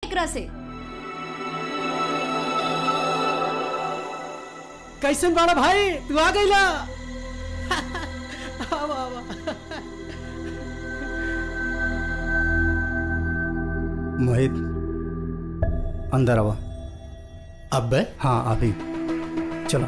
एकरा से। कैसन बाड़ा भाई, तू आ गईला? आवा आवा। मोहित अंदर आवा। अब हाँ अभी चलो।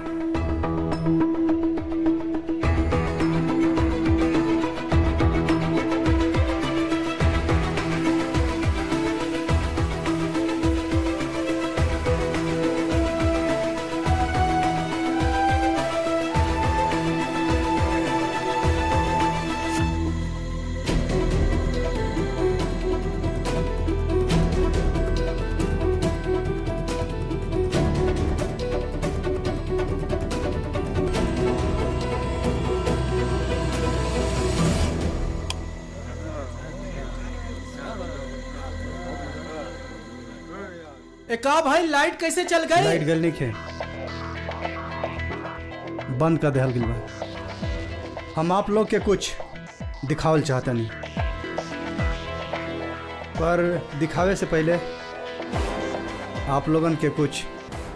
का भाई लाइट कैसे चल गई? लाइट गल नहीं खे, बंद कर देहल गिल बा। हम आप लोग के कुछ दिखावल चाहते नहीं, पर दिखावे से पहले आप लोगन के कुछ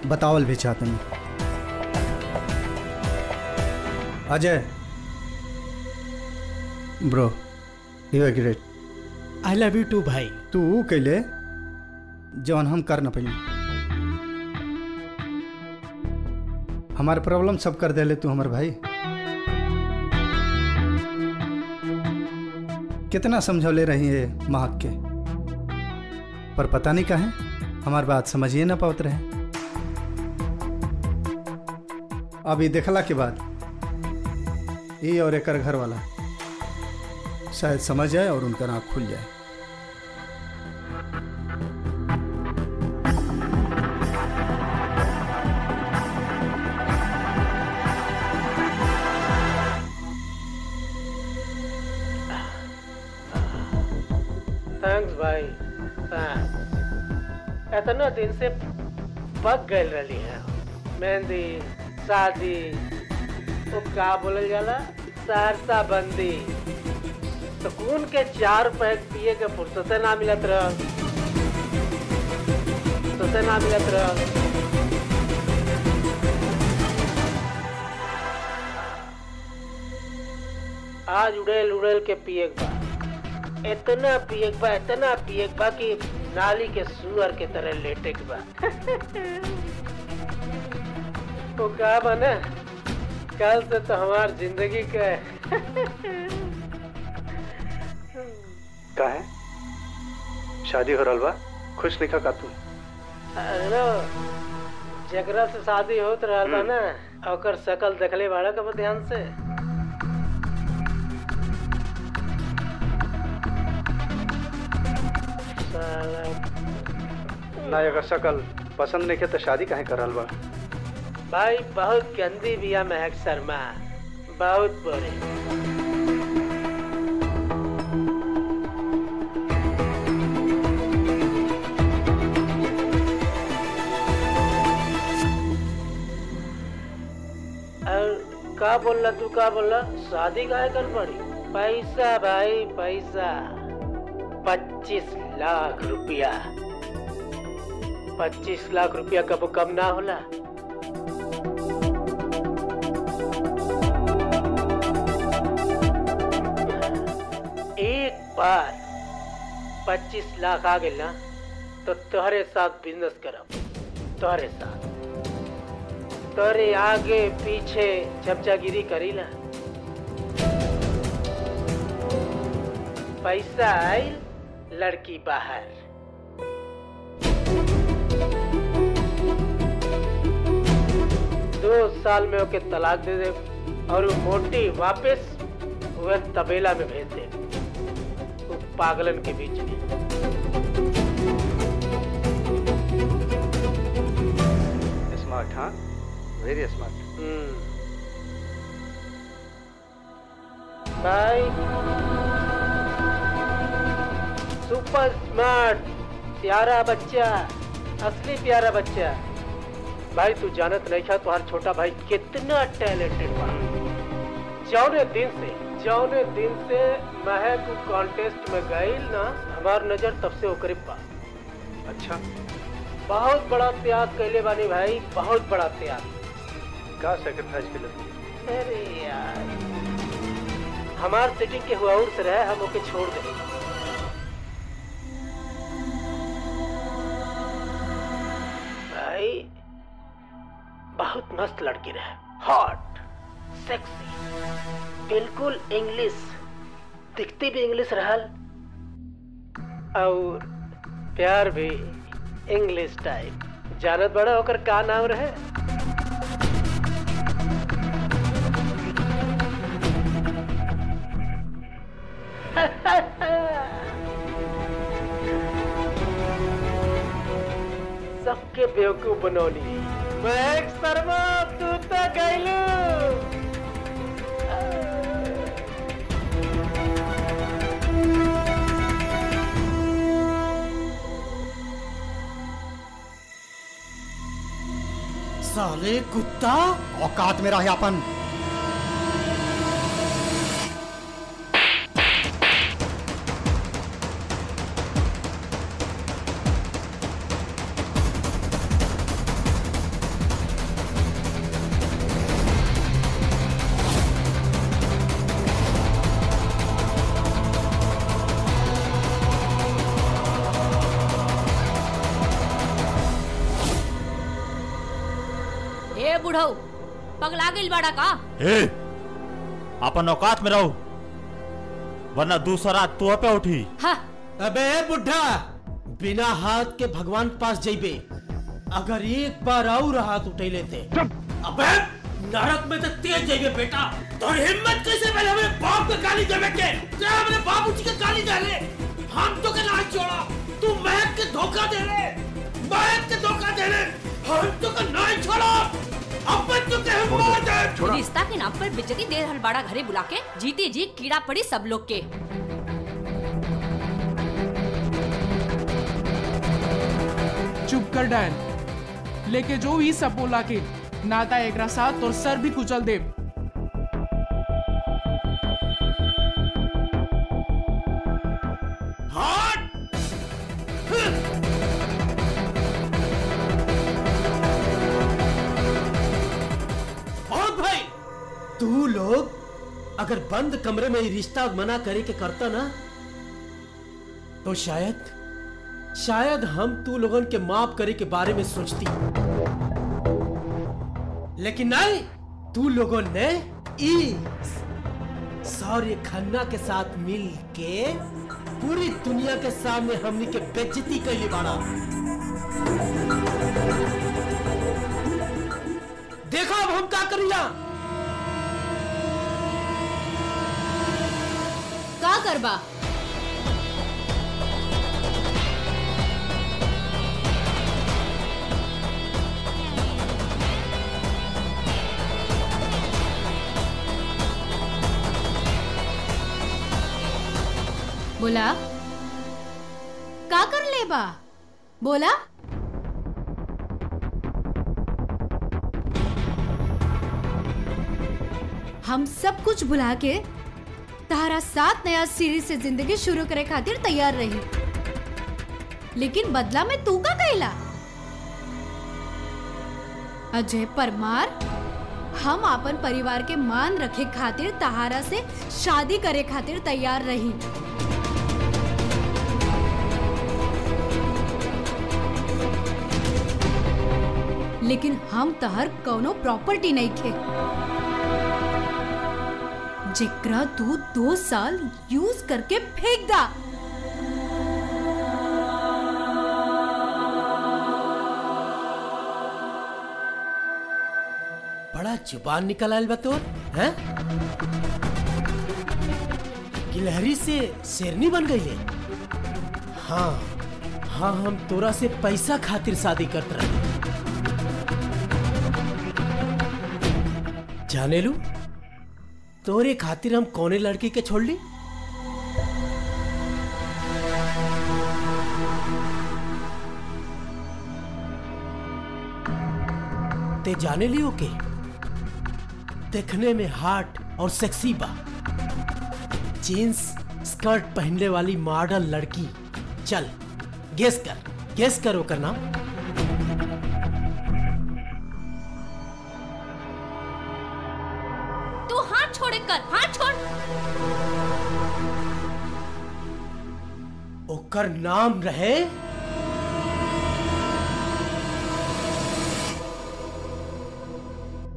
बतावल भी चाहते नहीं। Ajay bro, you are great. I love you too भाई। तू कैले जौन हम कर न पाई, हमारे प्रॉब्लम सब कर दे ले तू हमारे भाई। कितना समझौले रही है महक के, पर पता नहीं काहे हमारी बात समझिए ना पावत रहे। अभी देखला के बाद ये और एक घर वाला शायद समझ जाए और उनका आँख खुल जाए। थैंक्स भाई, इतना दिन से पक गए रही है। मेहंदी, शादी, वो का बोलल जाला, सहरसा बंदी, सुकून के 4 पैक पिए के फुर्सत ना मिलत रह, ना मिलत रह। आज उड़ेल उड़ेल के पिए बा, इतना पिए बा कि नाली के सुअर के तरह लेटे के बा। तो का बने, कल से तो हमार जिंदगी का का है शादी हो रहा बा, खुश लिखा का तू? जगरा से शादी होत रहा था ना, और शकल देखले बाड़ा कब ध्यान से। ना अगर शकल पसंद नहीं के तो शादी काहे कर रहा बा? भाई बहुत गंदी बिया महक शर्मा, बहुत बुरी। और का बोलला तू, का बोलला? शादी काहे कर पड़ी? पैसा भाई पैसा, 25 लाख रुपया। 25 लाख रुपया कब कम ना होला। एक बार 25 लाख आ गए ना तो तोहरे साथ बिजनेस करब, तोहरे साथ, तोहरे आगे पीछे चमचागिरी करीला। पैसा आइल, लड़की बाहर। दो साल में ओके तलाक दे दे और वो मोटी वापस वह तबेला में भेज दे, वो पागलन के बीच में। स्मार्ट, हाँ, वेरी स्मार्ट। भाई सुपर स्मार्ट, प्यारा बच्चा, असली प्यारा बच्चा। भाई तू जानत नहीं था तुम्हारा छोटा भाई कितना टैलेंटेड बा। जौने दिन से महक कॉन्टेस्ट में गई ना, हमार नजर तब से ओकरे बा। अच्छा, बहुत बड़ा त्याग कैले बानी भाई, बहुत बड़ा त्याग। का सेक्रीफाइस के लिए? अरे यार, हमार सेटिंग के हुआ से रहे, हम ओके छोड़ दे। भाई बहुत मस्त लड़की रहे, हॉट, सेक्सी, बिल्कुल इंग्लिश, दिखती भी इंग्लिश रहल और प्यार भी इंग्लिश टाइप। जानत बड़ा होकर का नाम रहे? सबके बेवकूफ बनौली। महक शर्मा, तू तो गइलू। साले कुत्ता, औकात में रहे अपन। ए बुढ़ऊ, पगला गइल बाड़ा का? ए, अपन औकात में रहो, वरना दूसरा तू पे उठी। हाँ। अबे बुढ़ा, बिना हाथ के भगवान के पास जाइबे। अगर एक बार और हाथ उठे लेते, अबे नरक में तो तेज जाइबे बेटा। तो हिम्मत कैसे पहले हमारे बाप के गाली देवे के? क्या हमारे बाबूजी के गाली दे ले? हम तो के ना छोड़ा, तू महक के धोखा दे ले, महक के धोखा दे ले, हम तो के ना छोड़ा। अपन तो के मार दे। रिश्ता के नाम पर बेइज्जती दे रहल बाड़ा घरे बुला के, जीते जी कीड़ा पड़ी सब लोग के। चुप कर डैन, लेके जो ही सब बोला के नाता एकरा साथ तोर सर भी कुचल दे। तू लोग अगर बंद कमरे में रिश्ता मना करे के करता ना, तो शायद हम तू लोगन के माफ करे के बारे में सोचती। लेकिन नहीं, तू लोगों ने सौर्य खन्ना के साथ मिल के पूरी दुनिया के सामने हमनी के बेइज्जती कैली बाड़ा। देखो अब हम क्या करीला। का करबा? बोला का कर ले बा? बोला हम सब कुछ भुला के तारा साथ नया सीरीज से जिंदगी शुरू करे खातिर तैयार रही, लेकिन बदला में तू का कहला? अजय परमार, हम अपन परिवार के मान रखे खातिर तहारा से शादी करे खातिर तैयार रही, लेकिन हम तहर कौनो प्रॉपर्टी नहीं खे जिकरा तू 2 साल यूज करके फेंक दा। बड़ा जुबान निकल आयल बा तोर, हैं? गिलहरी से शेरनी बन गई ले। हाँ हाँ, हम तोरा से पैसा खातिर शादी करते रहे। जाने लू तोरे खातिर हम कौने लड़की के छोड़ ली? ते जाने लियो के देखने में हॉट और सेक्सी बा, जीन्स स्कर्ट पहनने वाली मॉडल लड़की। चल गेस कर गेस करो करना। तू हाथ छोड़े कर, हाथ छोड़। ओकर नाम रहे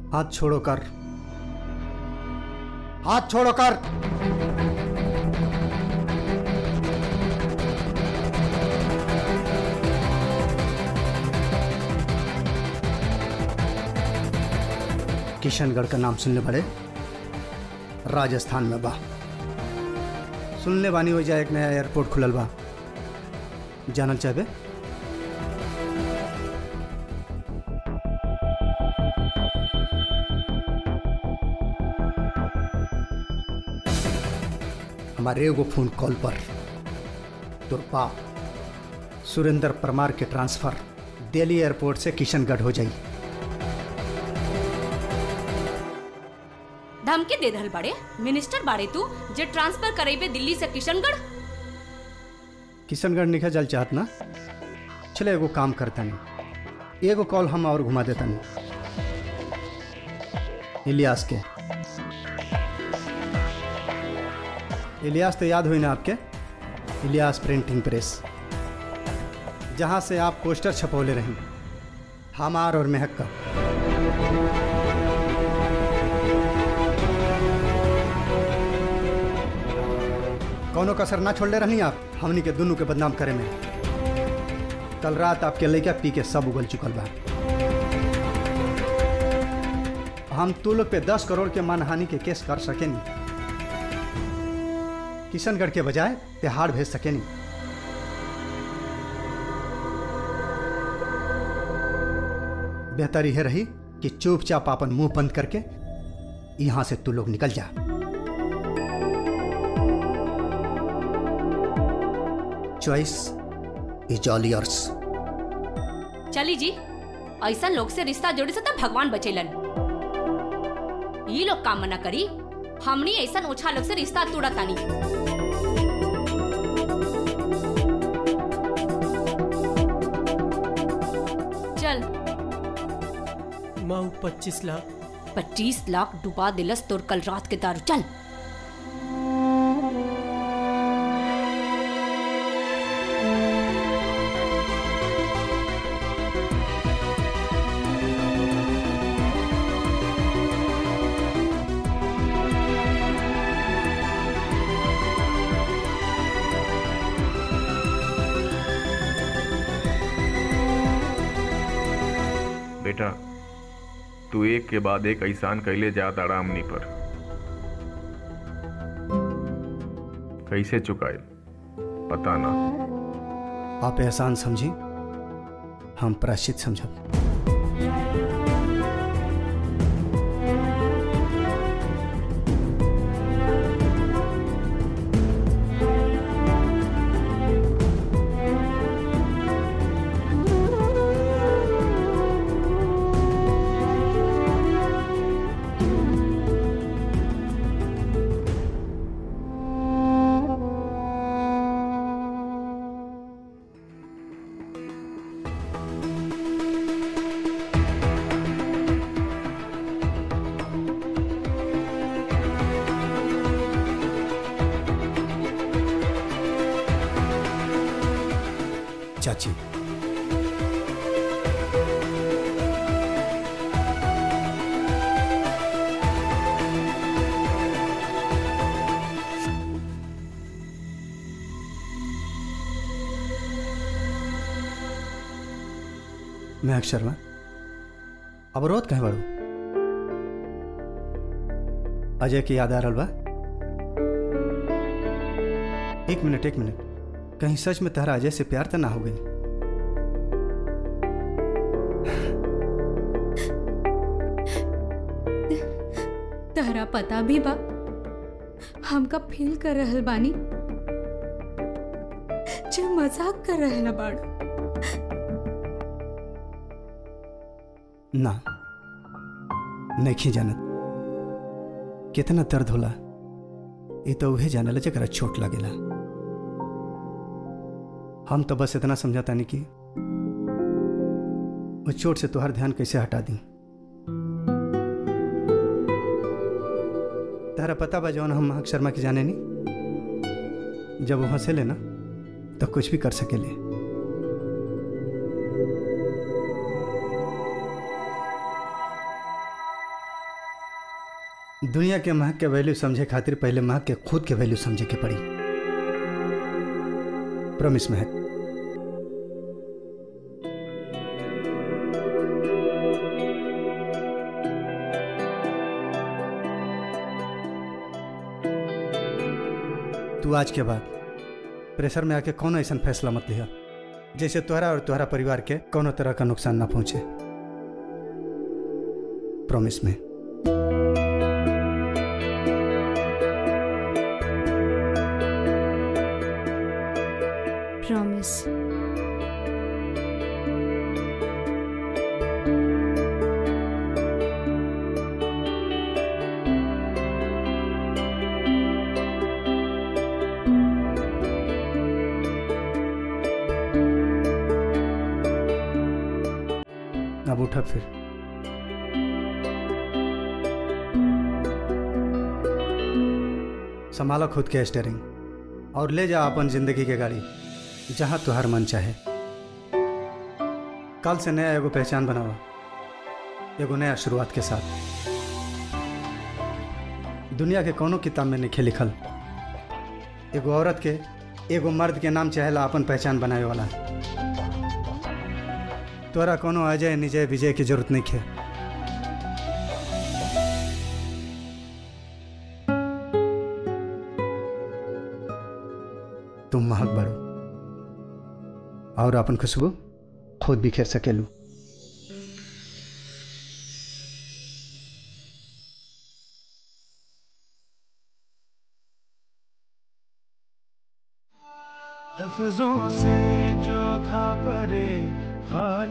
हाथ छोड़ो कर, हाथ छोड़ो कर। किशनगढ़ का नाम सुनने पड़े, राजस्थान में बा। सुनने बानी हो जाए एक नया एयरपोर्ट खुलल बा, जानल चाहबे? हमारे एगो फोन कॉल पर तोर बाप सुरेंद्र परमार के ट्रांसफर दिल्ली एयरपोर्ट से किशनगढ़ हो जाई। धमकी दे रहल बाड़े? मिनिस्टर बाड़े तू जे ट्रांसफर करेबे दिल्ली से किशनगढ़? किशनगढ़ निकल जल चाहत ना, चले एगो काम करता नहीं, एगो कॉल हम और घुमा देता नहीं। इलियास के, इलियास तो याद हुई ना आपके? इलियास प्रिंटिंग प्रेस, जहां से आप पोस्टर छपौले रही हमार और महक का। कौनो कसर ना छोड़ ले रही आप हमनी के दोनों के बदनाम करे में। कल रात आपके लड़का पी के सब उगल चुकल बा। हम तू लोग पे 10 करोड़ के मानहानि के केस कर सके नहीं, किशनगढ़ के बजाय तिहाड़ भेज सके नहीं। बेहतर यह रही कि चुपचाप अपन मुंह बंद करके यहां से तू लोग निकल जा। Choice is all yours. चली जी, ऐसा लोग से रिश्ता जोड़े से तो भगवान बचेलन। ये लोग काम ना करी, हमनी ऐसा ओछा लोग से रिश्ता तोड़ा तानी। चल माऊ 25 लाख 25 लाख डुबा दिलस तोर कल रात के दारू। चल बेटा, तू एक के बाद एक एहसान कैले जात आड़ा हमनी पर। कैसे चुकाए पता ना। आप एहसान समझी, हम प्रायश्चित समझब। चाची, महक शर्मा, अवरोध कहे बड़ू? अजय की याद आ रहा बा? एक मिनट, कहीं सच में तहरा अजय से प्यार तो ना हो गई? तहरा पता भी बा हमका फील कर रहल बानी जे मजाक कर रहल बाड़ू। ना, नहीं जानत कितना दर्द होला। ये तो उहे जाने जरा चोट लगेला। हम तो बस इतना समझाता नहीं कि वो चोट से तुहार ध्यान कैसे हटा दी। तारा पता बा जौन हम महक शर्मा की जाने नहीं, जब वो हंसे ले ना तो कुछ भी कर सकेले। दुनिया के महक के वैल्यू समझे खातिर पहले महक के खुद के वैल्यू समझे के पड़ी। प्रॉमिस महक। तू आज के बाद प्रेशर में आके कौनो ऐसा फैसला मत लिया जैसे तुम्हारा और तुम्हारा परिवार के कोनो तरह का नुकसान ना पहुंचे। प्रॉमिस में। प्रॉमिस। अब उठा फिर। संभालो खुद के स्टीयरिंग और ले जा अपन जिंदगी के गाड़ी जहां तुहार मन चाहे। कल से नया एगो पहचान बनावा, एगो नया शुरुआत के साथ। दुनिया के कोनो किताब में नहीं लिखल एगो औरत के एगो मर्द के नाम चाहेला अपन पहचान बनावे वाला। तोरा कोनो अजय निजय विजय की जरूरत नहीं है। तुम महक बड़ो और अपन खुशबू खुद बिखेर सकेलू। लफ्जों से जो था परे हाल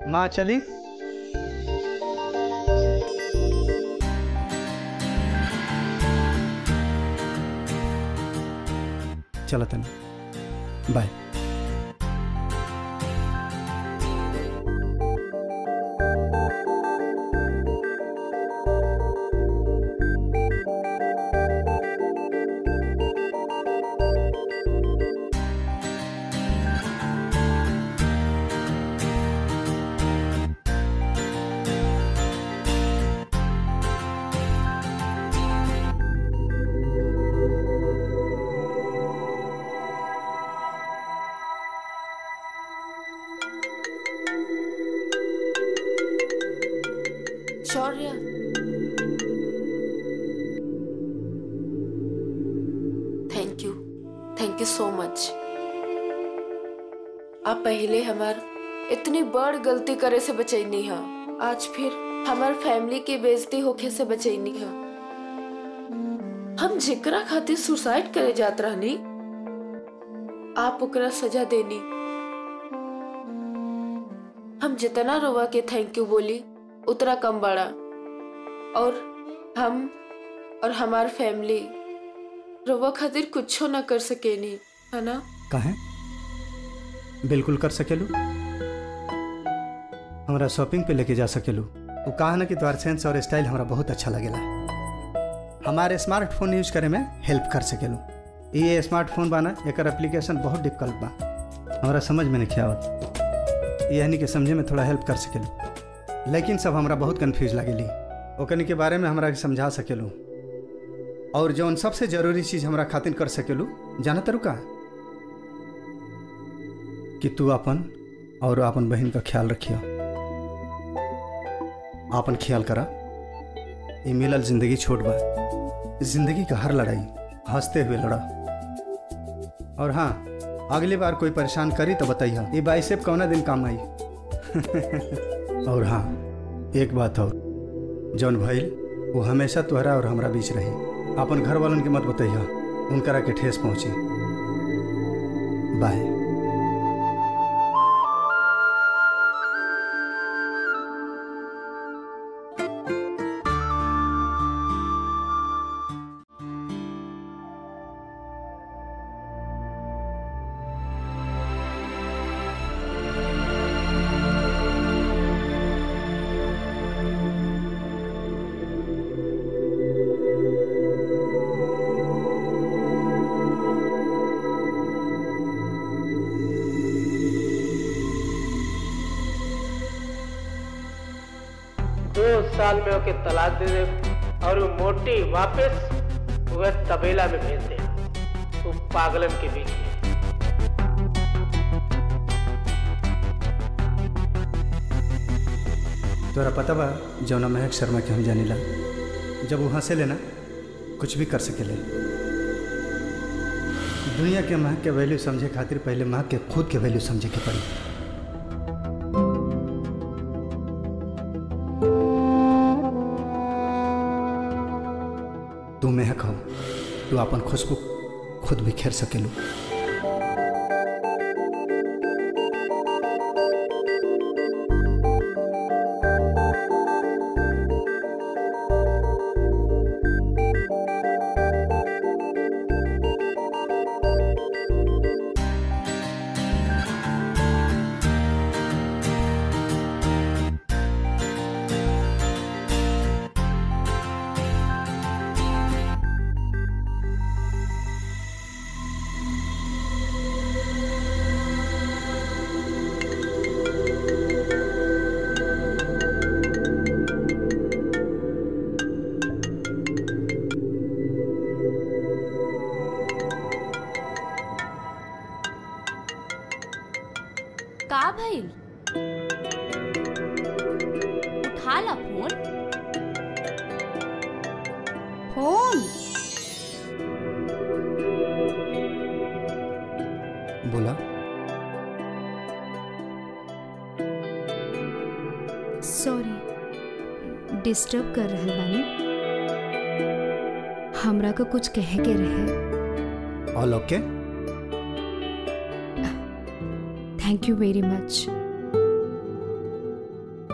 माँ चली। चलो तनी bye. Shaurya, thank you so much. आप पहले हमार इतनी बड़ गलती करे से बचैनी है, आज फिर हमार फैमिली के बेइज्जती होके से बचैनी है। हम जिकरा खातिर सुसाइड करे जात रहनी, आप ओकरा सजा देनी। हम जितना रोवा के थैंक यू बोली उतना कम बड़ा, और हम और हमार फैमिली रोवा खातिर कुछ ना कर सके नहीं, है ना? कहे बिल्कुल कर सकेलू। हमारा शॉपिंग पे लेके जा सकेलू। वो कहा ना कि तुम्हारा सेंस और स्टाइल हमारा बहुत अच्छा लगेला। हमारे स्मार्टफोन यूज करे में हेल्प कर सकेलू। ये स्मार्टफोन बाना एकर एप्लीकेशन बहुत डिफिकल्ट बा, हमारा समझ में नहीं आवत। यानी कि समझे में थोड़ा हेल्प कर सकेलू, लेकिन सब हमरा बहुत कन्फ्यूज लगेली। ओकनी के बारे में हमरा के समझा सकेलू, और जौन सबसे जरूरी चीज़ हमरा खातिर कर सकेलू जाना तरू का, कि तू अपन और अपन बहन का ख्याल रखियो। अपन ख्याल करा। ये मिलल जिंदगी छोट बा, जिंदगी का हर लड़ाई हंसते हुए लड़ा। और हाँ, अगली बार कोई परेशान करी तो बताइए, ये बाइसेप कौना दिन काम आई। और हाँ, एक बात और, जौन भइल वो हमेशा तुहरा और हमरा बीच रही। अपन घर वालन के मत बताइए, उनकरा के ठेस पहुंची। बाय। साल में ओके तलाक दे दे और वो मोटी वापस वह तबेला में भेज दे, वो पागलन के बीच में। तोरा पता बा जौना महक शर्मा के हम जानिला, जब वो हंसे लेना कुछ भी कर सकेले। दुनिया के महक के वैल्यू समझे खातिर पहले महक के खुद के वैल्यू समझे के पड़ी। तू महक हो, तू अपन खुशबू खुद बिखेर सकेलू। का भइल? उठा ला फोन। बोला। सॉरी, डिस्टर्ब कर रहल बानी। हमरा को कुछ कहे के रहे। All okay? Thank you very much.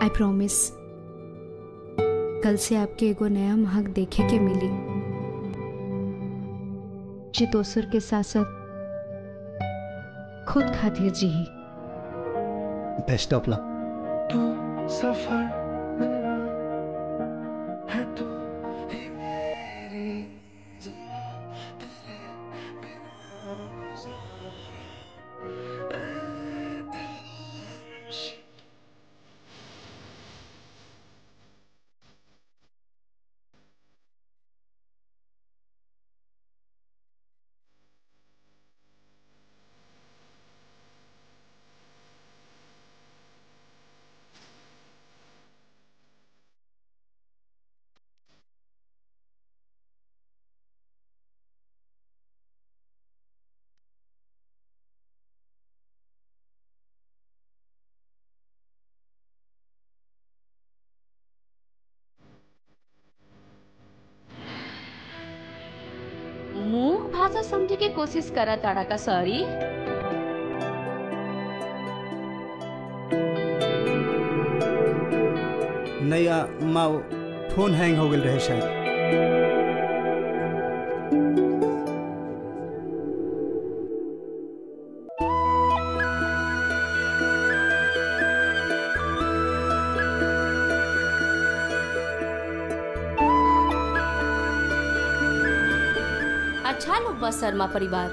I promise कल से आपके एगो नया महक देखे के मिली, जे दोसर के साथ साथ खुद खातिर जी। Best of luck. सफर है तू ही मेरी मुंह भाषा समझे के कोशिश करा ताड़ा का सॉरी। नहीं माँ, फोन हैंग हो गया रहे शायद। अच्छा लोग बा शर्मा परिवार,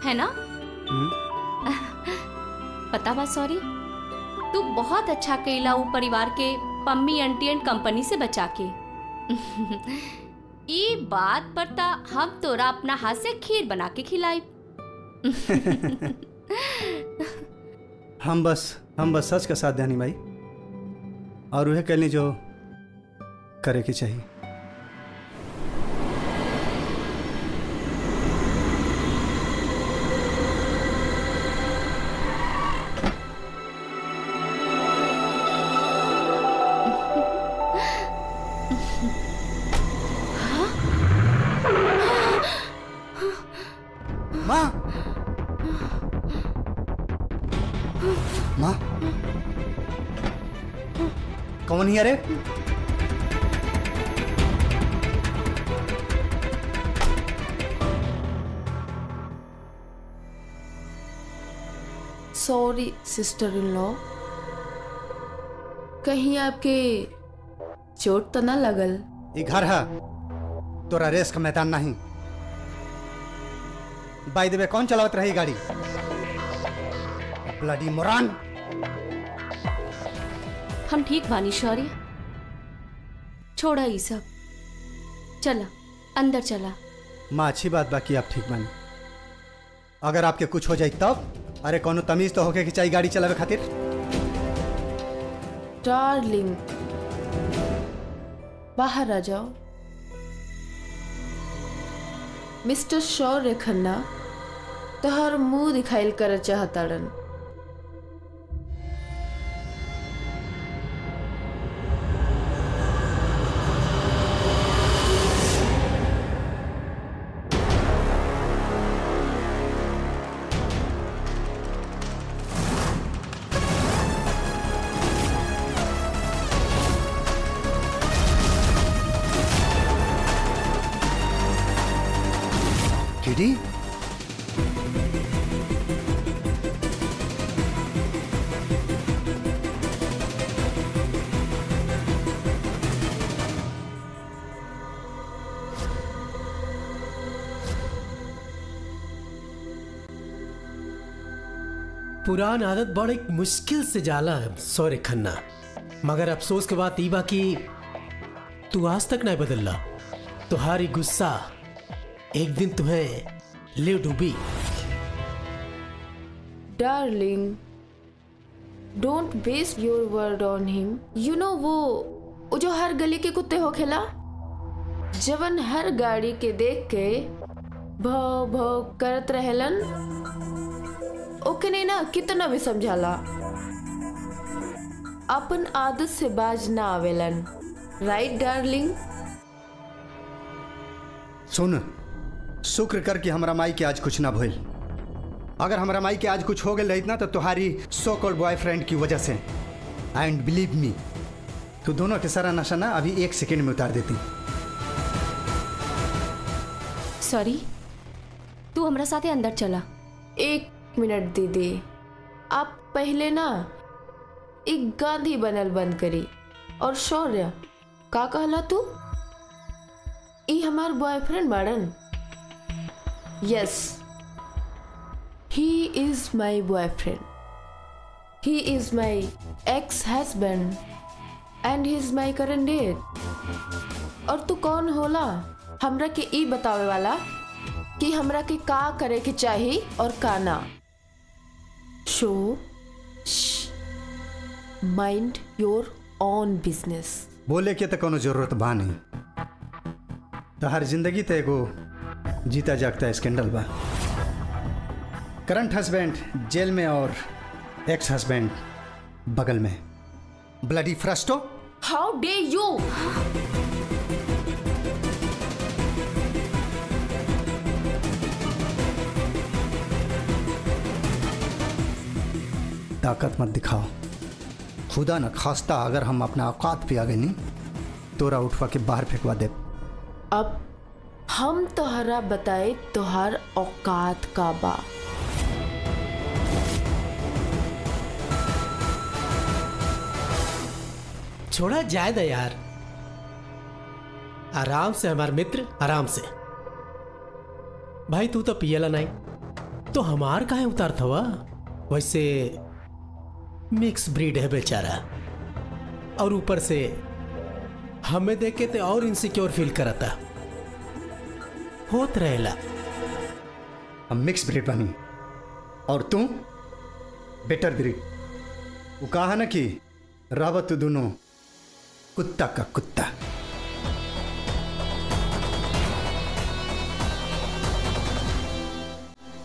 है ना? पता बा सॉरी, तू बहुत अच्छा कैला वो परिवार के पम्मी आंटी एंड कंपनी से बचा के। ये बात पर ता हम तोरा अपना हाथ से खीर बना के खिलाई। हम बस सच का साथ देनी भाई, और वह कहनी जो करे के चाहिए। माँ, कौन ही अरे? सॉरी सिस्टर इन लॉ, कहीं आपके चोट तो ना लगल? ये घर है, तोरा रेस का मैदान नहीं। बाय द वे कौन चलावत रही गाड़ी? ब्लडी मोरान। हम ठीक बानी शौर्य, छोड़ा ये सब, चला अंदर चला। माँ अच्छी बात बाकी आप ठीक बानी। अगर आपके कुछ हो जाए तब? अरे कोनो तमीज तो होके कि चाहिए गाड़ी चलावे खातिर। डार्लिंग बाहर आ जाओ। मिस्टर शौर्य खन्ना तोहर मुंह दिखाइल कर चाहताड़न। किडी? पुरान आदत बड़ एक मुश्किल से जाला सॉरी खन्ना, मगर अफसोस के बात ई बा कि तू आज तक नहीं बदलला। तुम्हारी गुस्सा एक दिन तुम्हें ले डूबी। Darling don't waste your word on him. You know वो जो हर गली के कुत्ते हो खेला, जवन हर गाड़ी के देख के भौ भौ करत रहेलन, ओके नहीं ना कितना भी समझाला अपन आदत से बाज ना आवेलन। Right darling? सुन, शुक्र कर कि हमारा माई के आज कुछ ना भइल। अगर हमारा माई के आज कुछ हो गए रही ना तो तुम्हारी सो कॉल्ड बॉयफ्रेंड की वजह से। एंड बिलीव मी, तू दोनों के सारा नशा ना अभी 1 सेकेंड में उतार देती। सॉरी, तू हमरा साथे अंदर चला। 1 मिनट दीदी, आप पहले ना एक गांधी बनल बंद करी। और शौर्य का कहला तू? ई हमार बॉयफ्रेंड बाड़न? Yes, he is my boyfriend. He is my ex husband and he is my current date. और तू कौन होला हमरा के ई बतावे वाला कि हमरा के का करे के चाहिए और का ना? शो माइंड योर ओन बिजनेस। बोले के तो कोनो जरूरत बा नहीं। तो हर जिंदगी तो एगो जीता जागता स्कैंडल बा। करंट हस्बैंड जेल में और एक्स हस्बैंड बगल में। ब्लडी फ्रस्टो, हाउ डे यू! ताकत मत दिखाओ। खुदा न खास्ता अगर हम अपना औकात पे आ गए नहीं, तोरा उठवा के बाहर फेंकवा दे। अब हम तोहरा बताए तोहार औकात का बा। छोड़ा जाए दे यार, आराम से हमारे मित्र, आराम से। भाई तू तो पियला नहीं तो हमार काहे उतार थवा। वैसे मिक्स ब्रीड है बेचारा, और ऊपर से हमें देख के ते और इनसिक्योर फील करता होत रहेला। हम मिक्स ब्रीड बनी और तू बेटर ब्रीड। वो कहा ना कि रावत दोनों कुत्ता का कुत्ता।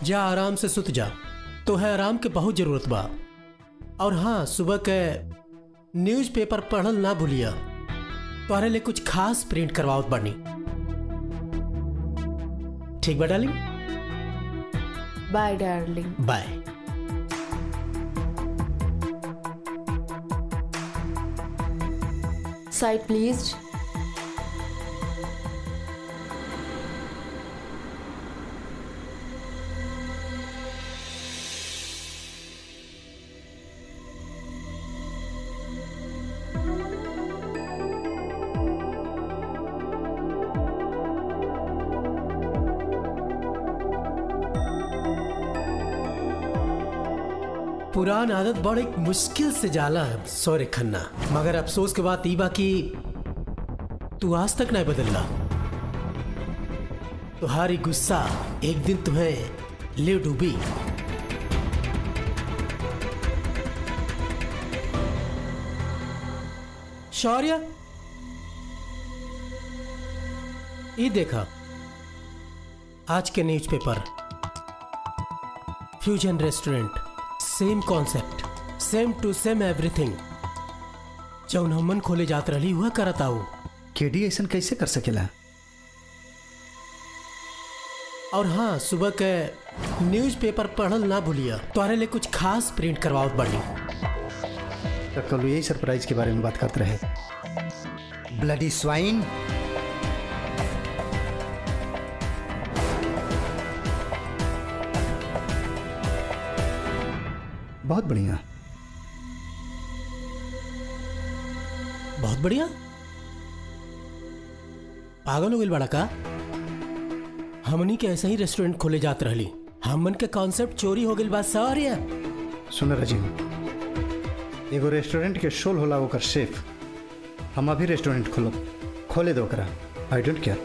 जा आराम से सुत जा, तो है आराम के बहुत जरूरत बा। और हाँ, सुबह के न्यूज़पेपर पढ़ल ना भूलिया, तुम्हारे लिए कुछ खास प्रिंट करवावत बानी। ठीक बा darling? Bye darling. Bye. Side please. पुरान आदत बड़े मुश्किल से जाला है, सॉरी खन्ना, मगर अफसोस के बात ई बा कि तू आज तक नहीं बदलला। तुम्हारी गुस्सा एक दिन तुम्हें ले डूबी। शौर्य, ये देखा आज के न्यूज़पेपर, फ्यूजन रेस्टोरेंट, सेम कॉन्सेप्ट, सेम टू सेम एवरीथिंग। जौन हमन खोले जात रही हुआ करता हूँ। केडी ऐसा कैसे कर सकेला? और हाँ, सुबह के न्यूज़पेपर पढ़ल ना भूलिया, तुम्हारे लिए कुछ खास प्रिंट करवावत बानी। तो कल यही सरप्राइज के बारे में बात करते रहे। Bloody swine. बहुत बढ़िया, बहुत बढ़िया। पागल हो गई बड़ा का? हमनी के ऐसे ही रेस्टोरेंट खोले जात रहली, हमन के कॉन्सेप्ट चोरी हो गई बात सारी है। सुन राजीव, एगो रेस्टोरेंट के शोल होला ओकर शेफ। हम अभी रेस्टोरेंट खोले दो करा। I don't care.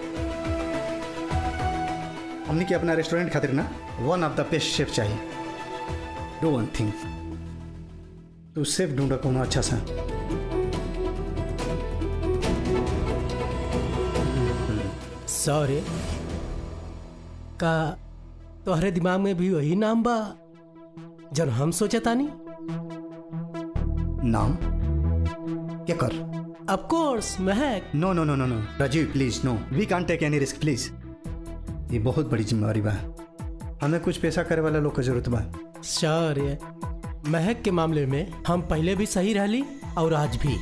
हमनी के अपना रेस्टोरेंट खातिर ना वन ऑफ द बेस्ट शेफ चाहिए। डू वन थिंग, तू शेफ ढूंढ कोनो अच्छा सा। सॉरी का तोहरे दिमाग में भी वही नाम बा जन हम सोचे तानी? नाम क्या कर? Of course Mahak. No no no no no Rajiv, please no, we can't take any risk please. ये बहुत बड़ी जिम्मेवारी बा, हमें कुछ पैसा करे वाला लोग की जरूरत बा। सॉरी, महक के मामले में हम पहले भी सही रहली और आज भी।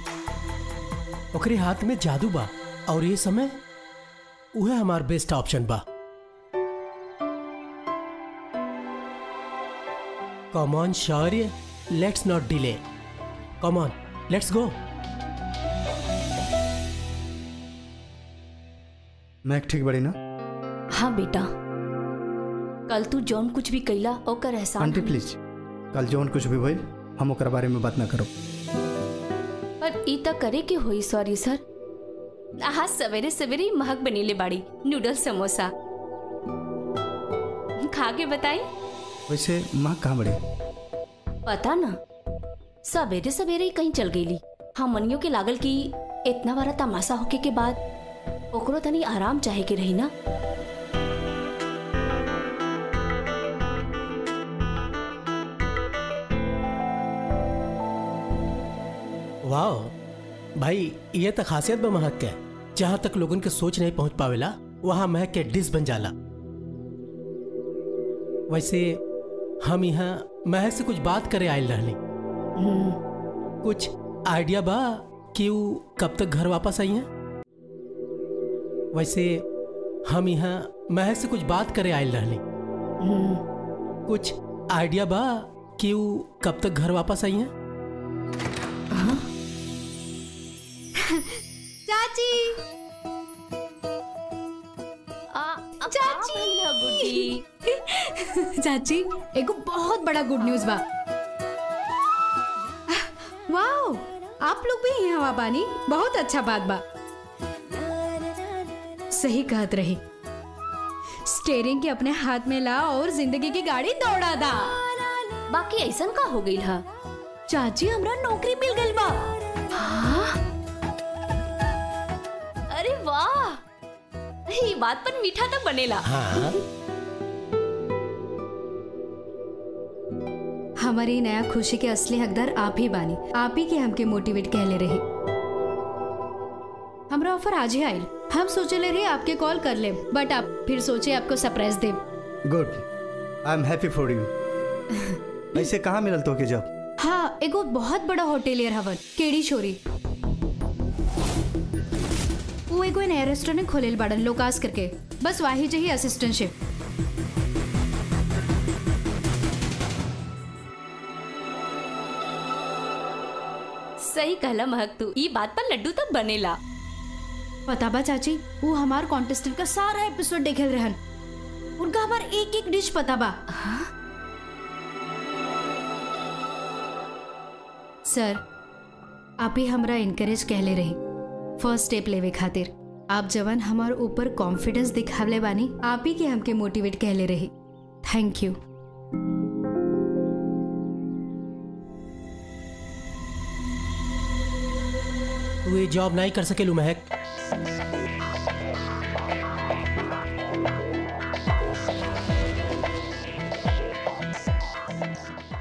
ओकरे हाथ में जादू बा और ये समय वह हमार बेस्ट ऑप्शन बा। Come on Shaurya, lettuce not delay. Come on, let's go. मैं ठीक बड़ी ना? हाँ बेटा, कल तू जौन कुछ भी कैला ओकर एहसान। आंटी प्लीज, कल जौन कुछ भी भइल हम ओकर बारे में बात ना करो। पर ई तक करे के होई। सॉरी सर, आज सवेरे सवेरे ही महक बनेले बाड़ी नूडल समोसा। खा के बताई। वैसे माँ कहाँ बड़ी? पता ना, सवेरे सवेरे ही कहीं चल गईली। हम मनियों के लागल कि इतना बड़ा तमाशा होके के बाद ओकरो तनी आराम चाहे के रही ना। वाह भाई, ये तो खासियत बा महक के। जहां तक लोगन के सोच नहीं पहुंच पावेला वहां महक के डिश बन जाला। वैसे हम यहाँ महक से कुछ बात करे आयल रहली। कुछ आइडिया बा कि वो कब तक घर वापस आई हैं? वैसे हम यहाँ महक से कुछ बात करे आयल रहली। कुछ आइडिया बा कि वो कब तक घर वापस आई हैं? चाची, चाची, हो गुड्डी। चाची एगो बहुत बड़ा गुड न्यूज बा। वाओ, आप लोग भी यहाँ हवा पानी, बहुत अच्छा बात बा। सही कहत रही, स्टीयरिंग के अपने हाथ में ला और जिंदगी की गाड़ी दौड़ा दा। बाकी ऐसन का हो गई हा? चाची हमरा नौकरी मिल गई बा। हाँ? अरे वाह, ये बात पर मीठा तक बनेला। हाँ? हमारी नया खुशी के असली हकदार आप ही बानी। आप ही के हमके मोटिवेट कहले रही। हमरा ऑफर आज ही आयल। हम सोचे ले रही आपके कॉल कर ले, बट आप फिर सोचे आपको surprise De. Good, I am happy for you. ऐसे कहाँ मिलल तो के जॉब? हाँ, एगो बहुत बड़ा होटेलियर हवन केड़ी छोरी। वो एगो नया रेस्टोरेंट खोलेल बाड़न लोकास करके, बस वाही जही असिस्टेंटशिप। सही कहला महक तू, ई बात पर लड्डू तक बनेला। पता बा चाची, वो हमार कॉन्टेस्टेंट का सारा एपिसोड देखेल रहन। उनका हमार एक एक डिश पता बा। हाँ? सर, आप ही हमरा इनकरेज कहले रही फर्स्ट स्टेप लेवे खातिर। आप जवान हमार ऊपर कॉन्फिडेंस दिखावले बानी, आप ही के हमके मोटिवेट कहले रही। Thank you. तू ये जॉब नहीं कर सकेलू महक।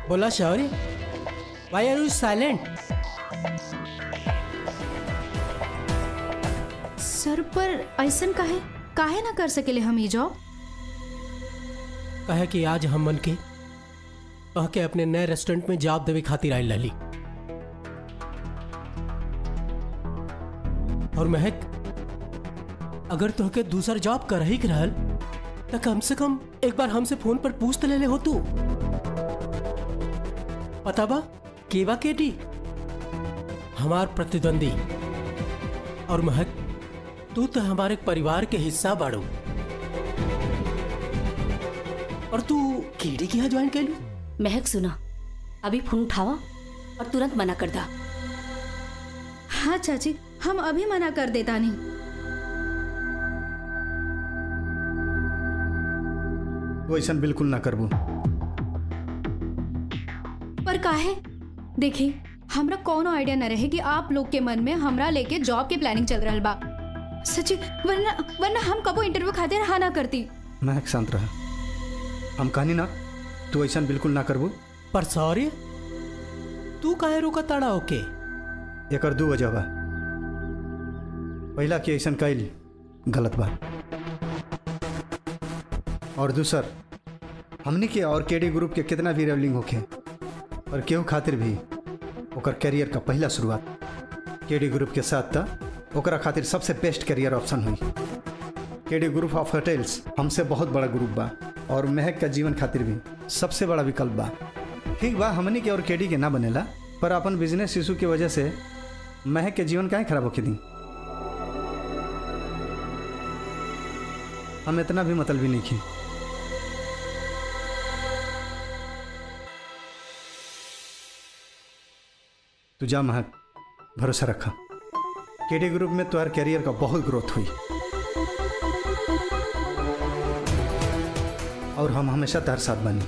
बोला शौर्य, व्हाई आर यू साइलेंट? सर, पर ऐसन काहे ना कर सकेले हम ये जॉब? कहे कि आज हम मन के कह के अपने नए रेस्टोरेंट में जॉब देवे खातिर आयल रहली। और महक, अगर तुहके दूसरा जॉब कर ही रहल तो कम से कम एक बार हमसे फोन पर पूछ ले हो तू। पता बा केवा केटी हमार प्रतिद्वंदी। और महक, तू तो हमारे परिवार के हिस्सा बाड़ू। और तू केडी की यहाँ ज्वाइन कैलू? महक सुना, अभी फोन उठावा और तुरंत मना कर दा। हाँ चाची, हम अभी मना कर देता नहीं। वो ऐसा बिल्कुल ना करबू। पर काहे? देखी, हमरा कोनो आइडिया न रहे कि आप लोग के मन में हमरा लेके जॉब के प्लानिंग चल रहा बा। सच्ची, वरना हम कबो इंटरव्यू खातिर हाँ ना करती। महक शांत रहा, हम कहनी ना तू ऐसा बिल्कुल ना करबू। पर सॉरी, तू काहे रोका ताड़ा ओके? एकर दू वजह बा। पहला कि ऐसा कैल गलत बा, और दूसर हमनी के और केडी ग्रुप के कितना भी रेवलिंग होखे और केहू खातिर भी ओकर कैरियर का पहला शुरुआत केडी ग्रुप के साथ था। ओकरा खातिर सबसे बेस्ट कैरियर ऑप्शन हुई। केडी ग्रुप ऑफ होटल्स हमसे बहुत बड़ा ग्रुप बा और महक का जीवन खातिर भी सबसे बड़ा विकल्प बा। ठीक बा, हमनी के और केडी के ना बनेला, पर अपन बिजनेस इशू की वजह से महक के जीवन काहे खराब होके दी? हम इतना भी मतलबी नहीं की। तू जा महक, भरोसा रखा। केडी ग्रुप में तुम्हारे कैरियर का बहुत ग्रोथ हुई और हम हमेशा तुम्हारे साथ बनी।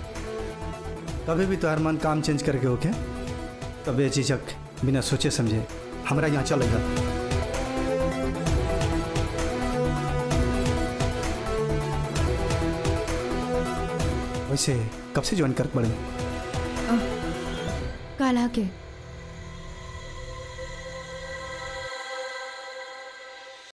कभी भी तुम्हारा मन काम चेंज करके होके तब बेझिझक बिना सोचे समझे हमारा यहाँ चलेगा। वैसे कब से ज्वाइन कर पड़े? काला के